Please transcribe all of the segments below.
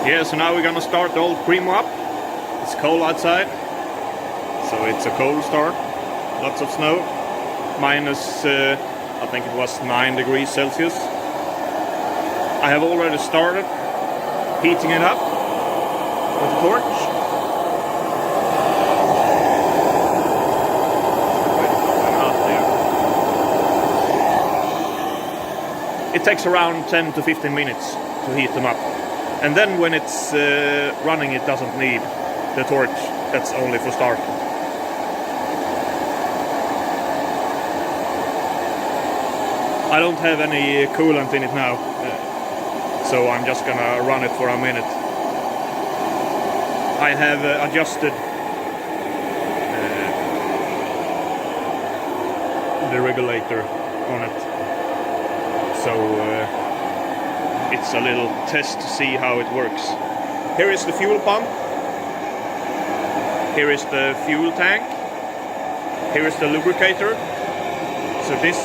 Yeah, so now we're gonna start the old Primo up. It's cold outside, so it's a cold start. Lots of snow. Minus, I think it was 9 degrees Celsius. I have already started heating it up with the torch. It takes around 10 to 15 minutes to heat them up. And then when it's running, it doesn't need the torch. That's only for start. I don't have any coolant in it now, so I'm just gonna run it for a minute. I have adjusted the regulator on it, so it's a little test to see how it works. Here is the fuel pump. Here is the fuel tank. Here is the lubricator. So this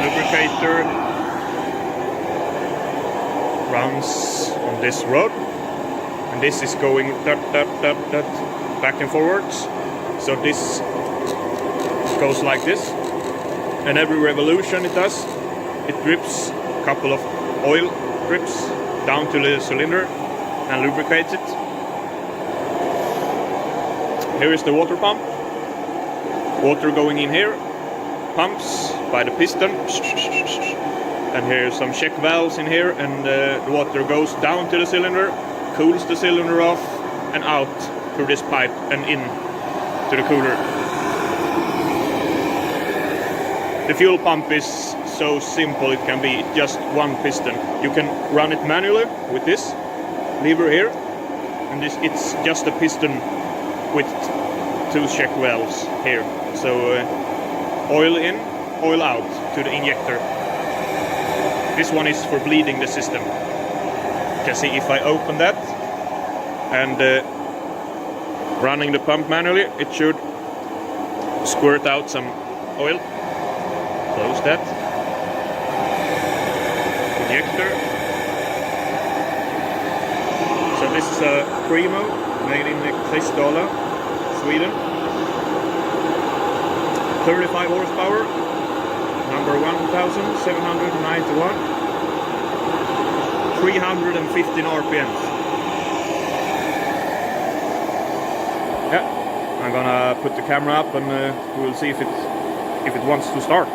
lubricator runs on this rod, and this is going back and forwards. So this goes like this, and every revolution it does, it drips a couple of oil drips down to the cylinder and lubricates it. Here is the water pump. Water going in here, pumps by the piston, and here's some check valves in here, and the water goes down to the cylinder, cools the cylinder off and out through this pipe and in to the cooler. The fuel pump is so simple it can be, just one piston. You can run it manually with this lever here, and this, it's just a piston with 2 check valves here. So oil in, oil out to the injector. This one is for bleeding the system. You can see if I open that and running the pump manually, it should squirt out some oil. Close that. Injector. So this is a Primo made in Kristiala, Sweden. 35 horsepower, number 1791, 315 RPMs. Yeah, I'm gonna put the camera up and we'll see if it wants to start.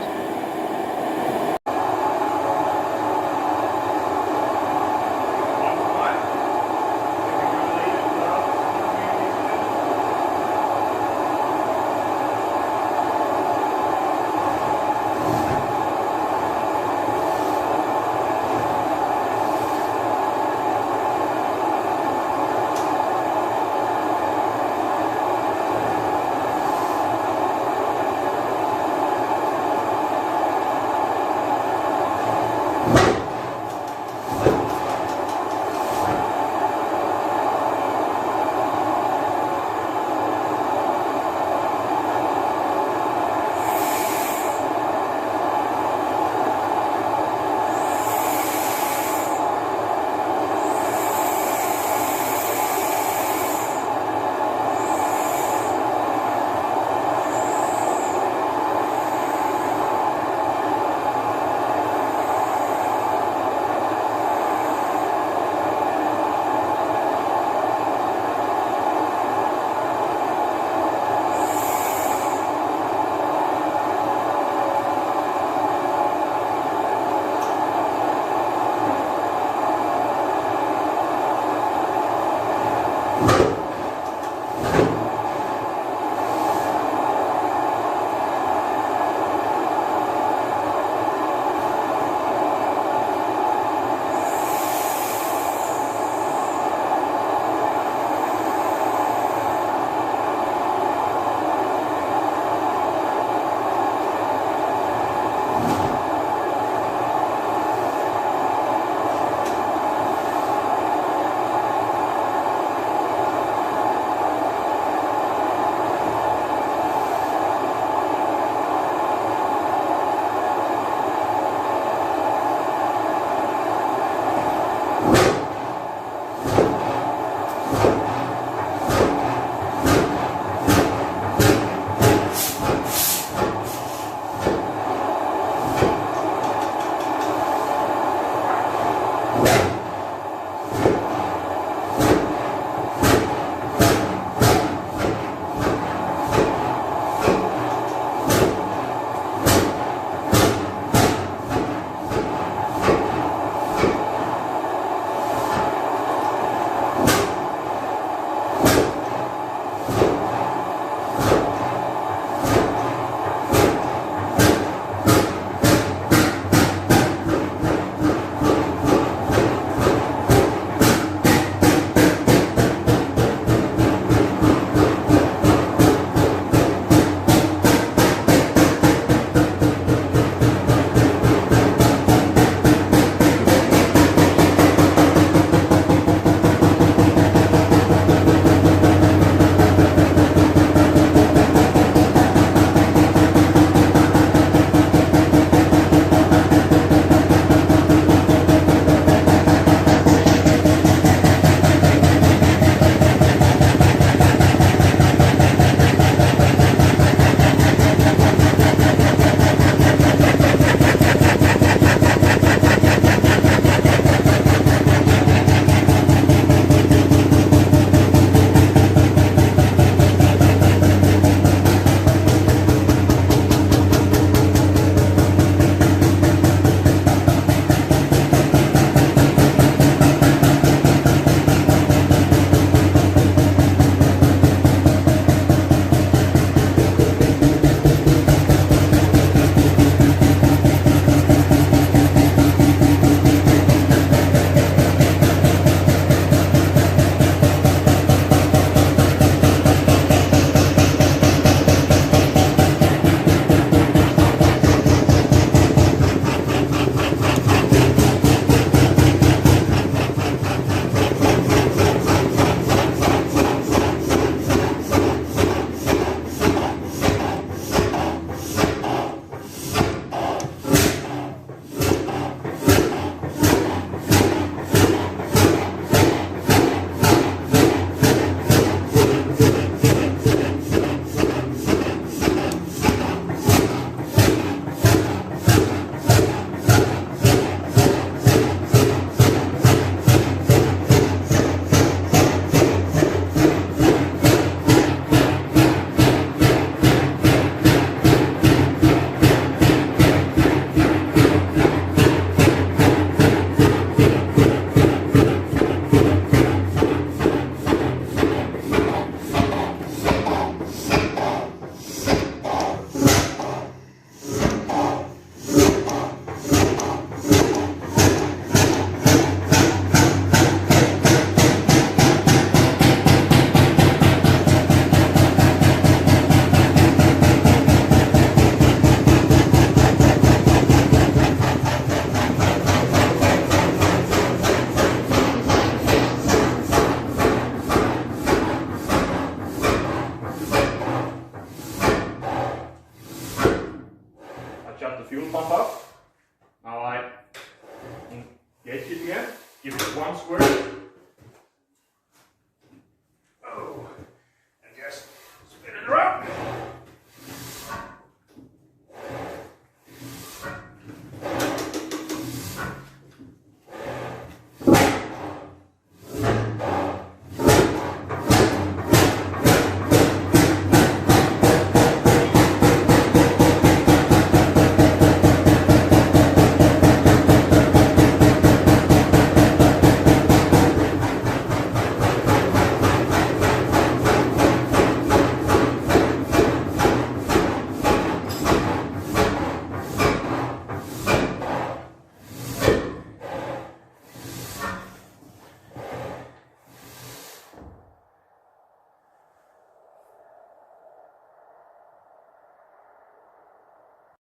Catch it again, give it one squirt.